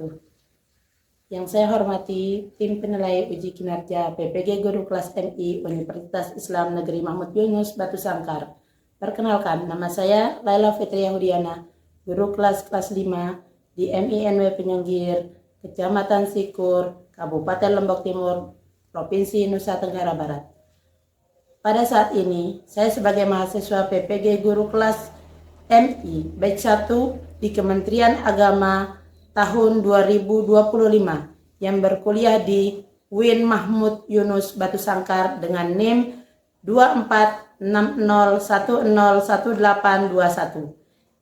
wabarakatuh. Yang saya hormati tim penilai uji kinerja PPG Guru Kelas MI Universitas Islam Negeri Mahmud Yunus Batu Sangkar. Perkenalkan, nama saya Laila Fitri Yahudiana, Guru kelas 5 di MINW Penyenggir, Kecamatan Sikur, Kabupaten Lombok Timur, Provinsi Nusa Tenggara Barat. Pada saat ini, saya sebagai mahasiswa PPG Guru Kelas MI Batch 1 di Kementerian Agama tahun 2025 yang berkuliah di UIN Mahmud Yunus Batu Sangkar dengan NIM 2460101821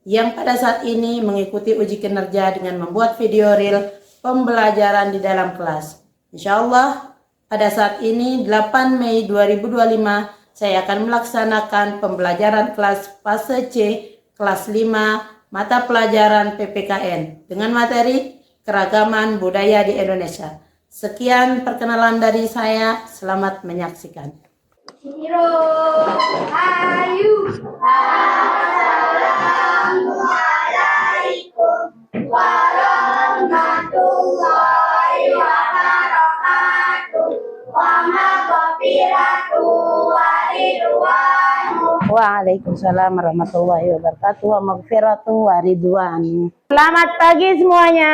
yang pada saat ini mengikuti uji kinerja dengan membuat video reel pembelajaran di dalam kelas. Insya Allah pada saat ini 8 Mei 2025 saya akan melaksanakan pembelajaran kelas fase C kelas 5 mata pelajaran PPKN dengan materi keragaman budaya di Indonesia. Sekian perkenalan dari saya, selamat menyaksikan. Assalamualaikum warahmatullahi wabarakatuh. Wa maghfiratuhu wa ridwanuhu. Waalaikumsalam warahmatullahi wabarakatuh. Wa maghfiratuhu wa ridwanuhu. Selamat pagi semuanya.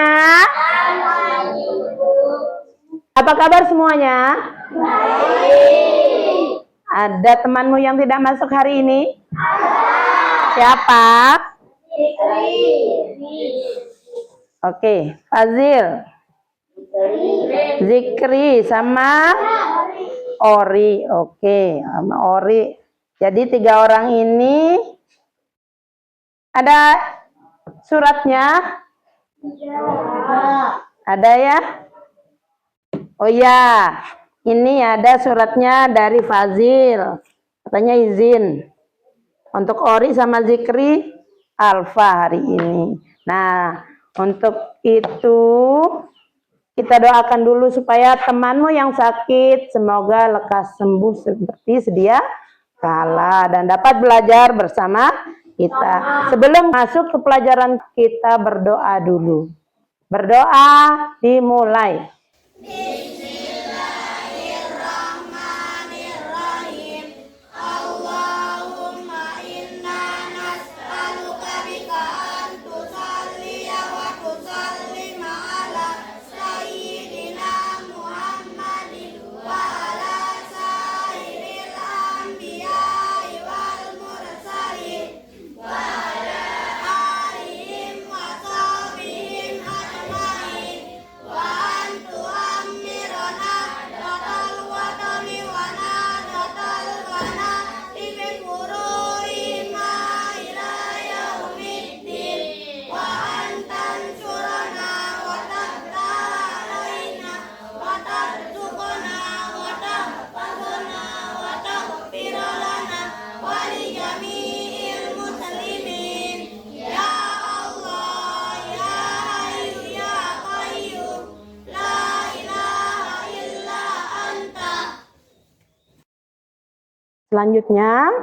Apa kabar semuanya? Baik. Ada temanmu yang tidak masuk hari ini? Siapa? Oke, Fazil, Zikri sama Ori. Oke, sama Ori. Jadi 3 orang ini ada suratnya? Ada ya? Oh ya, ini ada suratnya dari Fazil. Katanya izin untuk Ori sama Zikri Alfa hari ini. Nah, untuk itu kita doakan dulu supaya temanmu yang sakit semoga lekas sembuh seperti sedia kala dan dapat belajar bersama kita. Sebelum masuk ke pelajaran kita berdoa dulu. Berdoa dimulai. Bismillahirrahmanirrahim. Allahumma inna nas'aluka bika an tusalliya wa tusallima ala sayyidina Muhammadin wa ala sairil anbiya'i wal mursalin wa ala alihim wa sahbihim ajmain wa an tu'ammirana datal watani wa nadatal wana ibn furu'ima ila yaumiddin wa an tansurana wa tahtalaina wa tarzuqna wa tahfazna wa taghfirlana wa li jami'il muslimin ya Allah ya Hayyu ya Qayyum la ilaha illa anta. Selanjutnya,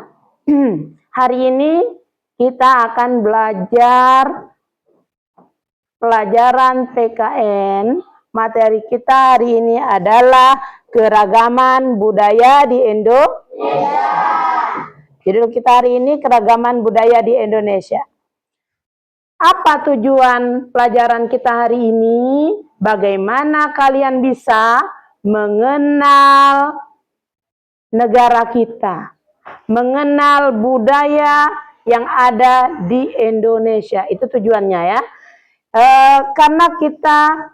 hari ini kita akan belajar pelajaran PKN. Materi kita hari ini adalah keragaman budaya di Indonesia. Judul kita hari ini keragaman budaya di Indonesia. Apa tujuan pelajaran kita hari ini? Bagaimana kalian bisa mengenal negara kita, mengenal budaya yang ada di Indonesia. Itu tujuannya ya. Karena kita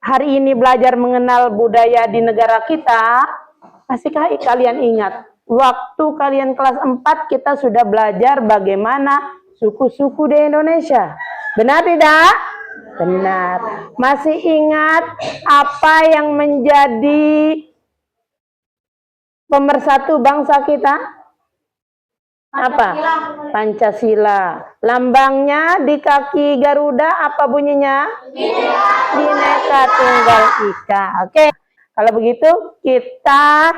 hari ini belajar mengenal budaya di negara kita, pastilah kalian ingat, waktu kalian kelas 4 kita sudah belajar bagaimana suku-suku di Indonesia. Benar tidak? Benar. Masih ingat apa yang menjadi pemersatu bangsa kita? Apa? Pancasila. Lambangnya di kaki Garuda apa bunyinya? Bhinneka Tunggal Ika. Oke. Kalau begitu kita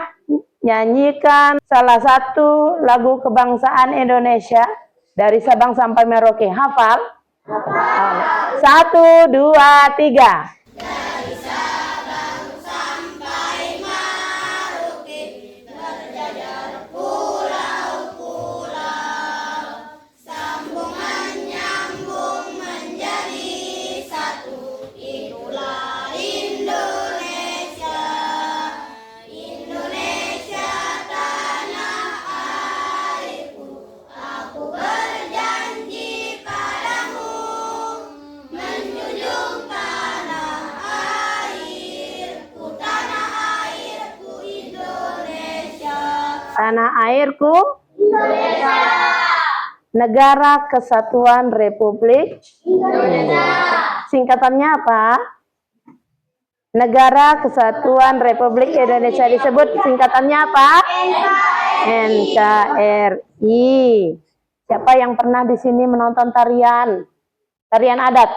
nyanyikan salah satu lagu kebangsaan Indonesia dari Sabang sampai Merauke. Hafal? 1, 2, 3. Tanah airku Indonesia. Negara Kesatuan Republik Indonesia. Singkatannya apa? Negara Kesatuan Republik Indonesia disebut singkatannya apa? NKRI. Siapa yang pernah di sini menonton tarian adat?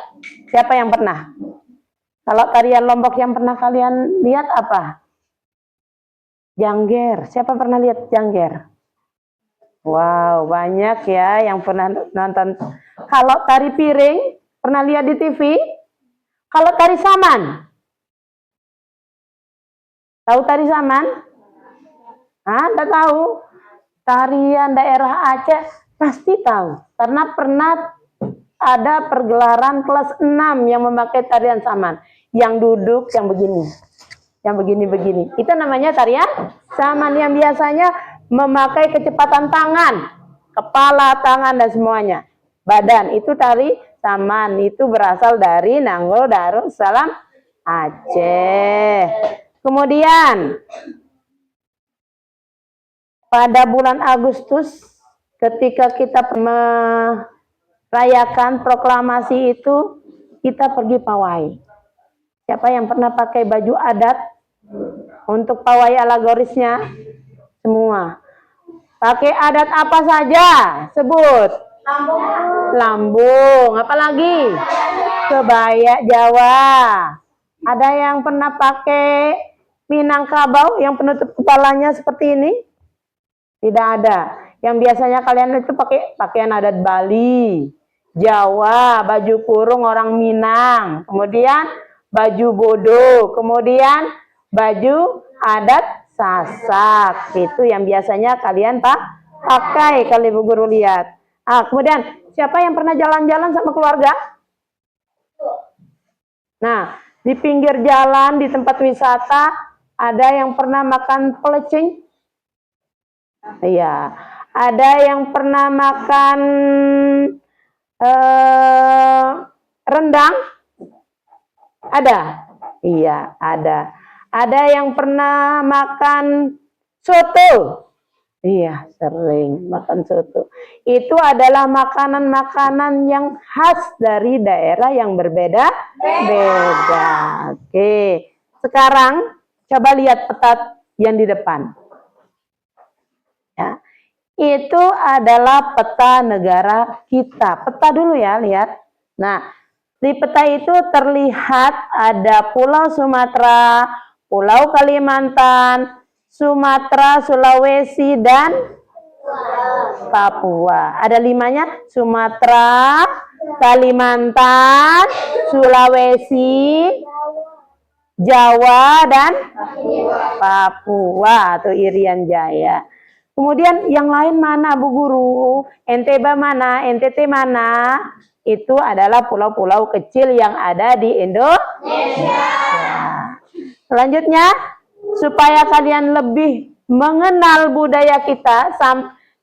Siapa yang pernah? Kalau tarian Lombok yang pernah kalian lihat apa? Jangger. Siapa pernah lihat Jangger? Wow, banyak ya yang pernah nonton. Kalau tari piring, pernah lihat di TV? Kalau tari saman? Tahu tari saman? Hah, enggak tahu? Tarian daerah Aceh pasti tahu. Karena pernah ada pergelaran kelas 6 yang memakai tarian saman. Yang duduk, yang begini. Yang begini-begini. Itu namanya tarian saman yang biasanya memakai kecepatan tangan, kepala, tangan, dan semuanya. Badan, itu tari saman. Itu berasal dari Nanggul Darussalam, Aceh. Kemudian, pada bulan Agustus, ketika kita merayakan proklamasi itu, kita pergi pawai. Siapa yang pernah pakai baju adat? Untuk pawai alegorisnya semua. Pakai adat apa saja? Sebut. Lambung. Apalagi? Kebaya Jawa. Ada yang pernah pakai Minangkabau yang penutup kepalanya seperti ini? Tidak ada. Yang biasanya kalian itu pakai pakaian adat Bali, Jawa, baju kurung orang Minang, kemudian baju bodo, kemudian baju adat Sasak. Itu yang biasanya kalian pakai kalau Ibu Guru lihat. Kemudian siapa yang pernah jalan-jalan sama keluarga? Nah, di pinggir jalan, di tempat wisata, ada yang pernah makan pelecing? Iya. Ada yang pernah makan rendang? Ada? Iya, ada. Ada yang pernah makan soto? Iya, sering makan soto. Itu adalah makanan-makanan yang khas dari daerah yang berbeda-beda. Oke. Sekarang coba lihat peta yang di depan. Ya. Itu adalah peta negara kita. Peta dulu ya, lihat. Nah, di peta itu terlihat ada Pulau Sumatera, Pulau Kalimantan, Sumatera, Sulawesi, dan Papua. Ada 5-nya, Sumatera, Kalimantan, Sulawesi, Jawa, dan Papua atau Irian Jaya. Kemudian yang lain mana Bu Guru? NTB mana? NTT mana? Itu adalah pulau-pulau kecil yang ada di Indonesia. Selanjutnya, supaya kalian lebih mengenal budaya kita,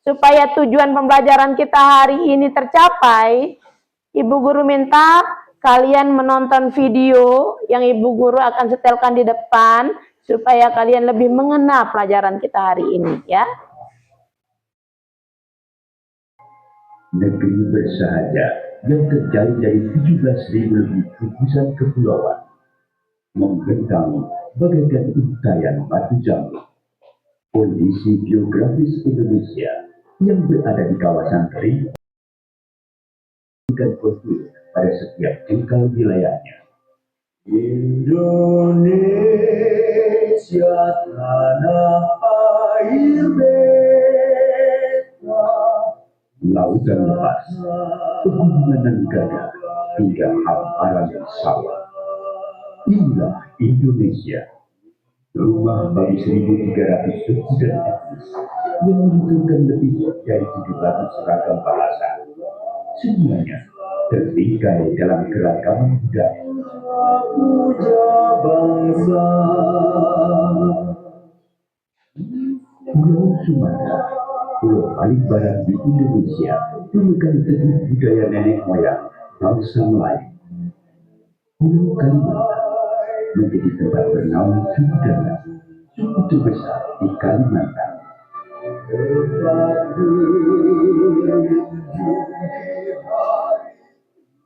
supaya tujuan pembelajaran kita hari ini tercapai, Ibu Guru minta kalian menonton video yang Ibu Guru akan setelkan di depan, supaya kalian lebih mengenal pelajaran kita hari ini, ya. Negeri bersahaja yang terdiri dari 17.000 lebih gugusan kepulauan, membentang bagaikan untayan batu jambu. Kondisi geografis Indonesia yang berada di kawasan kering dan kontur pada setiap jengkal wilayahnya. Indonesia tanah air beta, lautan lepas, pegunungan dan gada, hingga hamparan sawah. Inilah Indonesia, rumah bagi 1.300 suku dan etnis yang menuturkan lebih dari 700 ragam bahasa. Semuanya terbingkai dalam keragaman budaya. Puja bangsa. Pulau Sumatera, pulau paling barat di Indonesia, memegang teguh budaya nenek moyang bangsa Melayu. Pulau Kalimantan menjadi tempat bernaung suku Dayak, suku terbesar di Kalimantan.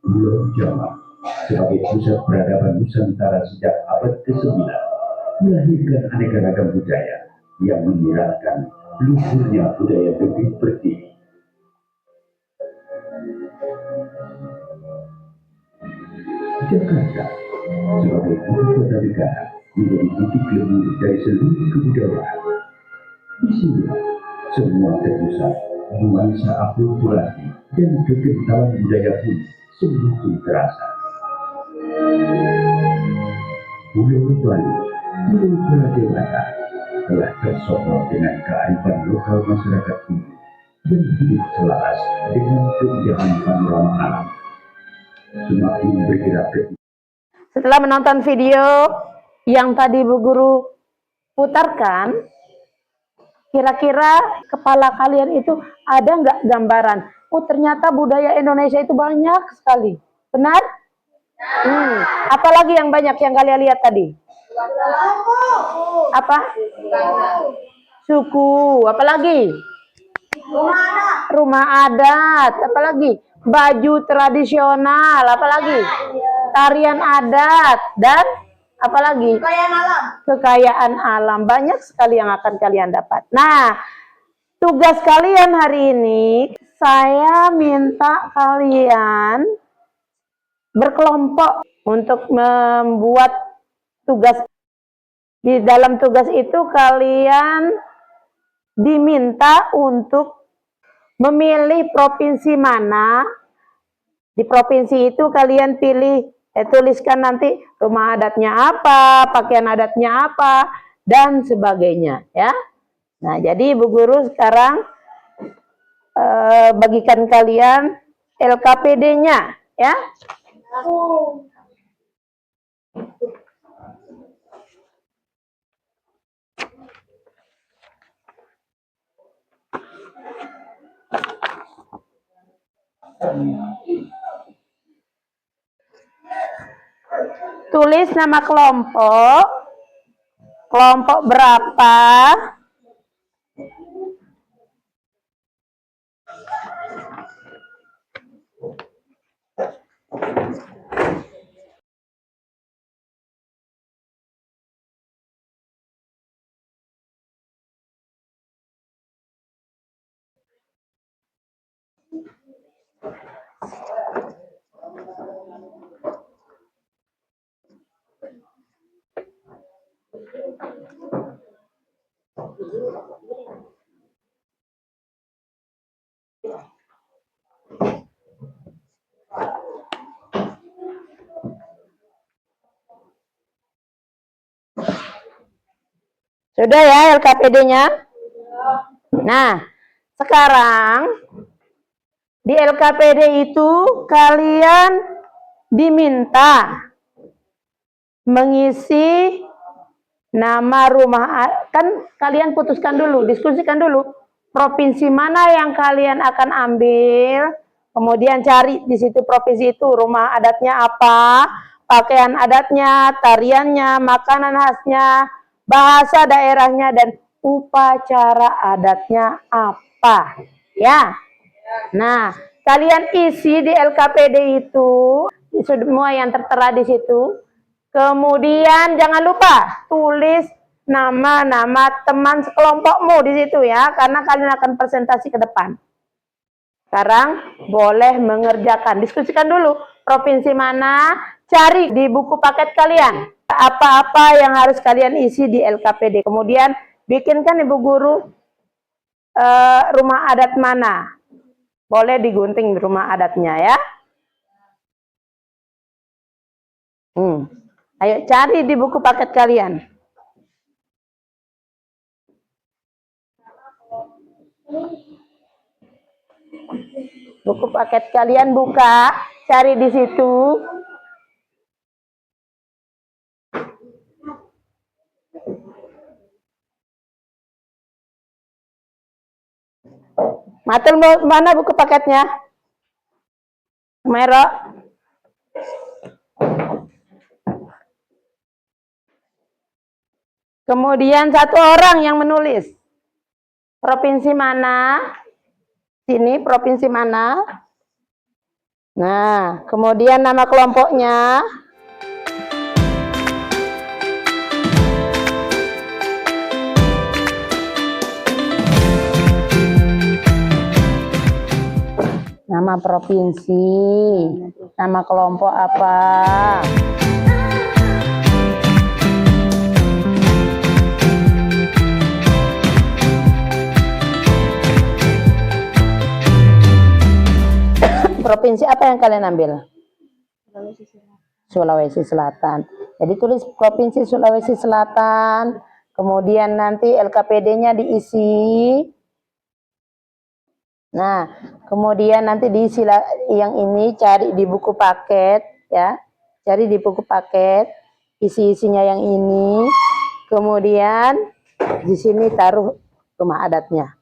Pulau Jawa sebagai pusat peradaban Nusantara sejak abad ke-9 melahirkan aneka ragam budaya yang menyiratkan luhurnya budaya negeri Pertiwi. Jakarta sebagai ibu kota negara menjadi titik lebur dari seluruh kebudayaan. Di sini semua terpusat, nuansa akulturasi dan kekentalan budaya pun semakin terasa. Pulau Bali, Pulau Pradewa telah tersohor dengan kearifan lokal masyarakat ini yang hidup selaras dengan keindahan panorama alam. Semakin bergerak ke Setelah menonton video yang tadi Bu Guru putarkan, kira-kira kepala kalian itu ada nggak gambaran? Oh, ternyata budaya Indonesia itu banyak sekali. Benar? Apalagi yang banyak yang kalian lihat tadi? Apa? Suku. Apalagi? Rumah adat. Apalagi? Baju tradisional. Apalagi? Tarian adat. Dan apalagi? Kekayaan alam. Banyak sekali yang akan kalian dapat. Nah, tugas kalian hari ini, saya minta kalian berkelompok untuk membuat tugas. Di dalam tugas itu kalian diminta untuk memilih provinsi mana. Di provinsi itu kalian pilih, tuliskan nanti rumah adatnya apa, pakaian adatnya apa, dan sebagainya, ya. Nah, jadi Bu Guru sekarang bagikan kalian LKPD-nya, ya. Tulis nama kelompok, kelompok berapa, sudah ya LKPD-nya? Nah, sekarang di LKPD itu kalian diminta mengisi nama rumah, kan kalian putuskan dulu, diskusikan dulu provinsi mana yang kalian akan ambil, kemudian cari di situ provinsi itu rumah adatnya apa, pakaian adatnya, tariannya, makanan khasnya, bahasa daerahnya, dan upacara adatnya apa, ya. Nah, kalian isi di LKPD itu semua yang tertera di situ. Kemudian jangan lupa tulis nama-nama teman sekelompokmu di situ ya, karena kalian akan presentasi ke depan. Sekarang boleh mengerjakan, diskusikan dulu provinsi mana, cari di buku paket kalian apa-apa yang harus kalian isi di LKPD. Kemudian bikinkan Ibu Guru rumah adat mana, boleh digunting rumah adatnya ya. Ayo cari di buku paket kalian. Buku paket kalian buka, cari di situ. Matul, mana buku paketnya? Merok. Kemudian satu orang yang menulis. Provinsi mana? Sini, provinsi mana? Nah, kemudian nama kelompoknya. Nama provinsi, nama kelompok apa? Provinsi apa yang kalian ambil? Sulawesi Selatan. Jadi tulis Provinsi Sulawesi Selatan, kemudian nanti LKPD-nya diisi. Nah, kemudian nanti diisi yang ini, cari di buku paket ya. Cari di buku paket, isi-isinya yang ini. Kemudian di sini taruh rumah adatnya.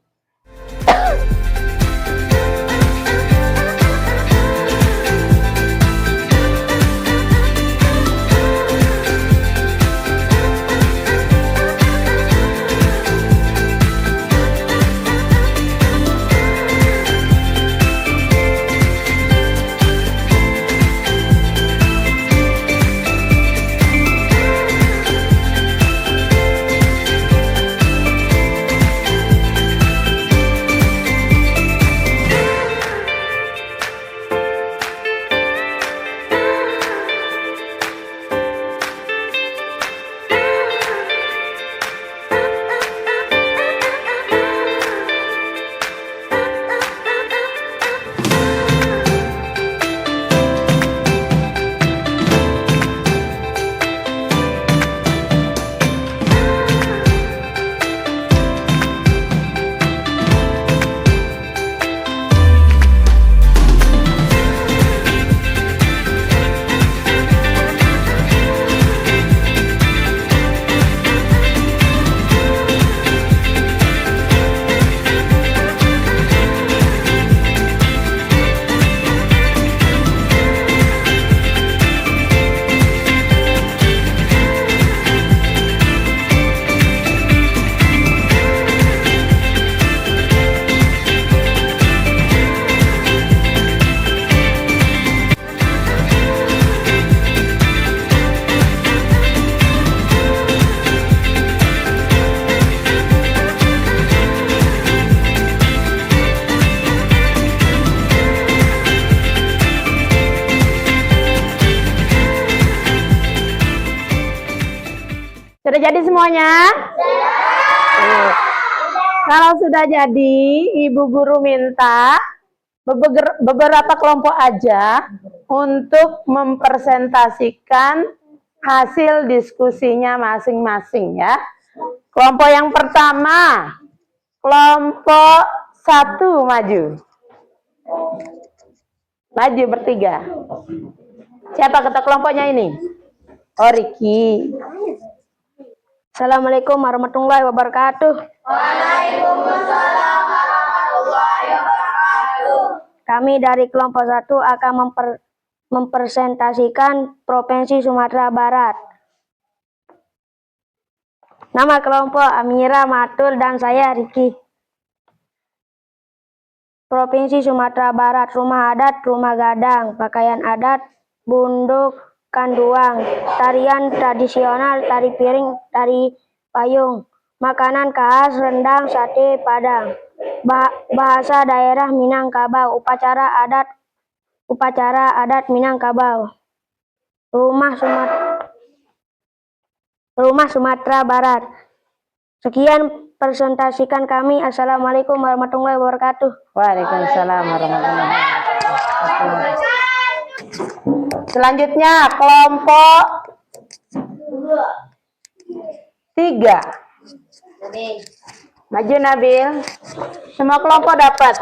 Sudah jadi semuanya? Kalau sudah jadi, Ibu Guru minta beberapa kelompok aja untuk mempresentasikan hasil diskusinya masing-masing ya. Kelompok yang pertama, kelompok 1 maju. Maju bertiga. Siapa ketua kelompoknya ini? Oh, Riki. Assalamualaikum warahmatullahi wabarakatuh. Waalaikumsalam warahmatullahi wabarakatuh. Kami dari kelompok 1 akan mempresentasikan Provinsi Sumatera Barat. Nama kelompok Amira, Matul, dan saya Riki. Provinsi Sumatera Barat, rumah adat, rumah gadang, pakaian adat, bunduk, kanduang, tarian tradisional, tari piring, tari payung, makanan khas, rendang, sate padang, bahasa daerah Minangkabau, upacara adat Minangkabau, rumah Sumatera Barat. Sekian presentasikan kami. Assalamualaikum warahmatullahi wabarakatuh. Waalaikumsalam warahmatullahi wabarakatuh. Selanjutnya kelompok 3. Maju Nabil. Semua kelompok dapat.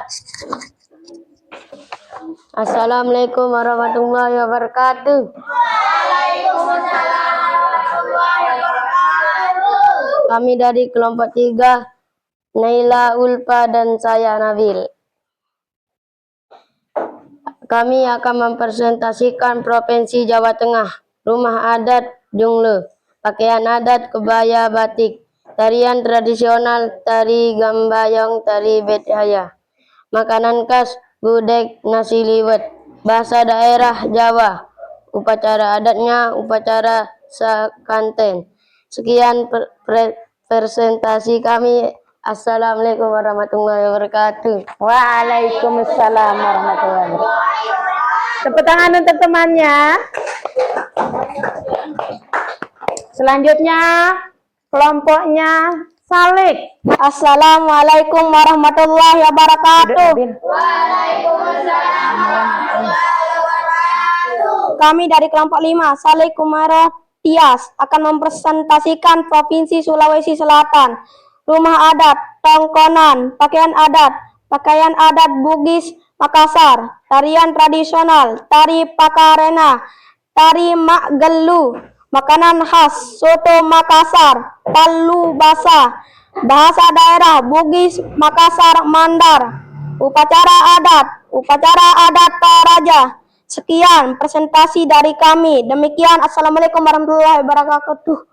Assalamualaikum warahmatullahi wabarakatuh. Kami dari kelompok 3, Naila, Ulfa, dan saya Nabil. Kami akan mempresentasikan Provinsi Jawa Tengah, rumah adat Jungle, pakaian adat kebaya batik, tarian tradisional, tari gambayong, tari betaya, makanan khas gudeg, nasi liwet, bahasa daerah Jawa, upacara adatnya upacara sakanten. Sekian presentasi kami. Assalamualaikum warahmatullahi wabarakatuh. Waalaikumsalam warahmatullahi wabarakatuh. Tepuk tangan untuk temannya. Selanjutnya kelompoknya Salik. Assalamualaikum warahmatullahi wabarakatuh. Kami dari kelompok 5, Saleh Kumara Tias, akan mempresentasikan Provinsi Sulawesi Selatan, rumah adat Tongkonan, pakaian adat Bugis Makassar, tarian tradisional, tari Pakarena, tari Mak Gelu, makanan khas soto Makassar, palu basah, bahasa daerah Bugis Makassar Mandar, upacara adat Toraja. Sekian presentasi dari kami. Demikian, assalamualaikum warahmatullahi wabarakatuh.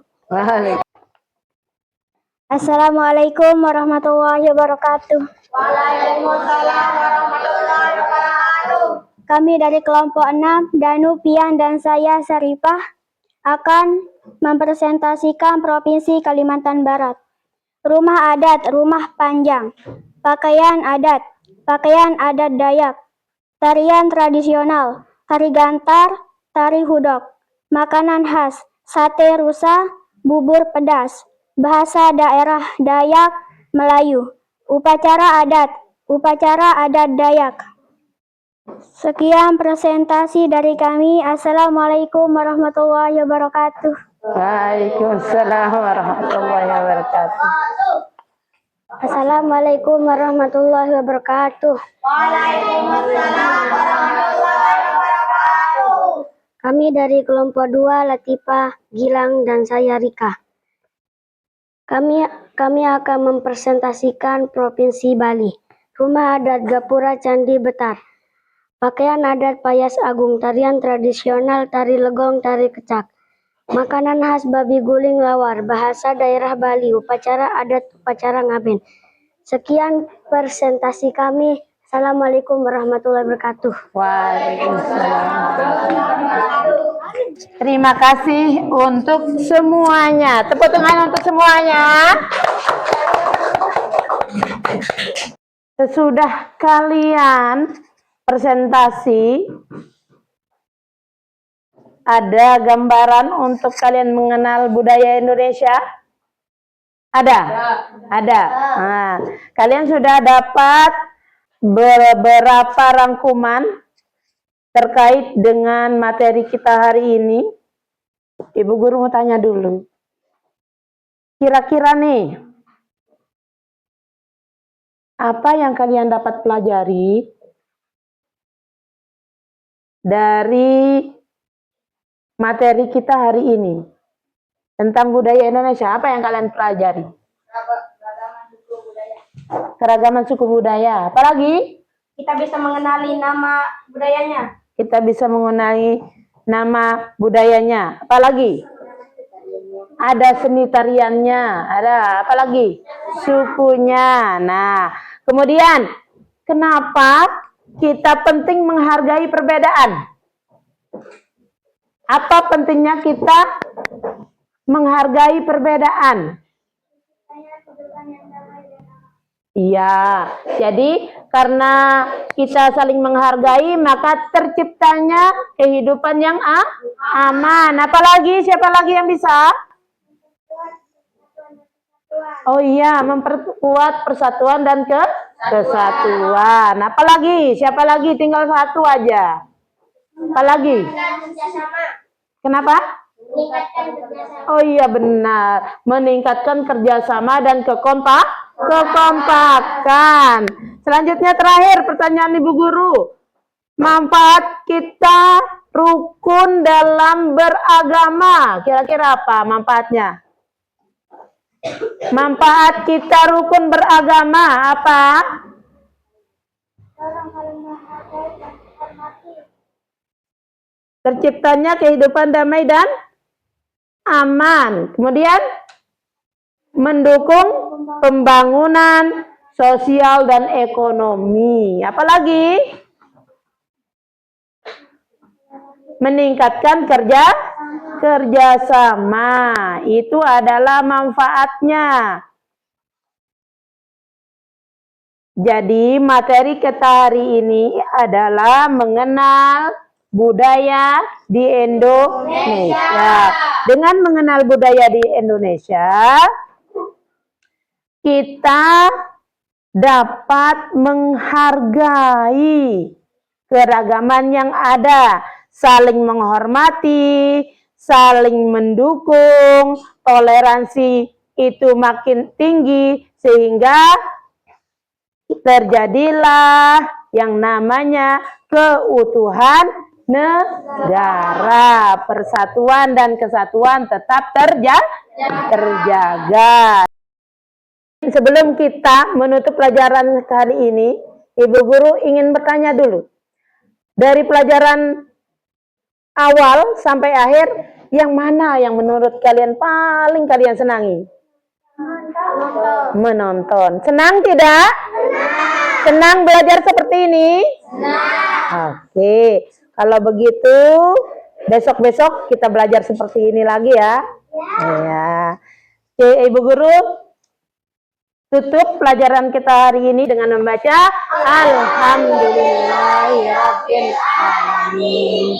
Assalamualaikum warahmatullahi wabarakatuh. Waalaikumsalam warahmatullahi wabarakatuh. Kami dari kelompok 6, Danu, Pian, dan saya Sarifah akan mempresentasikan Provinsi Kalimantan Barat. Rumah adat, rumah panjang, pakaian adat Dayak, tarian tradisional, tari gantar, tari hudok, makanan khas, sate rusa, bubur pedas, bahasa daerah Dayak, Melayu, upacara adat Dayak. Sekian presentasi dari kami. Assalamualaikum warahmatullahi wabarakatuh. Waalaikumsalam warahmatullahi wabarakatuh. Assalamualaikum warahmatullahi wabarakatuh. Kami dari kelompok 2, Latifah, Gilang, dan saya Rika. Kami akan mempresentasikan Provinsi Bali, rumah adat Gapura Candi Betar, pakaian adat Payas Agung, tarian tradisional, tari legong, tari kecak, makanan khas babi guling lawar, bahasa daerah Bali, upacara adat upacara ngaben. Sekian presentasi kami. Assalamualaikum warahmatullahi wabarakatuh. Waalaikumsalam. Terima kasih untuk semuanya. Tepuk tangan untuk semuanya. Sesudah kalian presentasi, ada gambaran untuk kalian mengenal budaya Indonesia? Ada? Ada. Nah, kalian sudah dapat beberapa rangkuman terkait dengan materi kita hari ini. Ibu guru mau tanya dulu. Kira-kira nih, apa yang kalian dapat pelajari dari materi kita hari ini tentang budaya Indonesia? Apa yang kalian pelajari? Keragaman suku budaya. Apalagi? Kita bisa mengenali nama budayanya. Kita bisa mengenali nama budayanya. Apalagi? Ada seni tariannya. Ada apalagi? Sukunya. Nah, kemudian kenapa kita penting menghargai perbedaan? Apa pentingnya kita menghargai perbedaan? Iya, jadi karena kita saling menghargai, maka terciptanya kehidupan yang aman. Apalagi, siapa lagi yang bisa? Oh iya, memperkuat persatuan dan kesatuan. Apalagi, siapa lagi? Tinggal satu aja. Apalagi? Kenapa? Oh iya benar, meningkatkan kerjasama dan kekompakan. Selanjutnya terakhir pertanyaan Ibu Guru. Manfaat kita rukun dalam beragama. Kira-kira apa manfaatnya? Manfaat kita rukun beragama apa? Terciptanya kehidupan damai dan aman. Kemudian mendukung pembangunan sosial dan ekonomi. Apalagi? Meningkatkan kerjasama. Itu adalah manfaatnya. Jadi materi kita hari ini adalah mengenal budaya di Indonesia. Dengan mengenal budaya di Indonesia, kita dapat menghargai keragaman yang ada, saling menghormati, saling mendukung, toleransi itu makin tinggi sehingga terjadilah yang namanya keutuhan negara, persatuan dan kesatuan tetap terjaga. Sebelum kita menutup pelajaran kali ini, Ibu Guru ingin bertanya dulu. Dari pelajaran awal sampai akhir, yang mana yang menurut kalian paling kalian senangi? Menonton. Senang tidak? Senang belajar seperti ini? Oke. Kalau begitu, besok-besok kita belajar seperti ini lagi ya. Ya. Oke, Ibu Guru, tutup pelajaran kita hari ini dengan membaca Alhamdulillahirabbil alamin.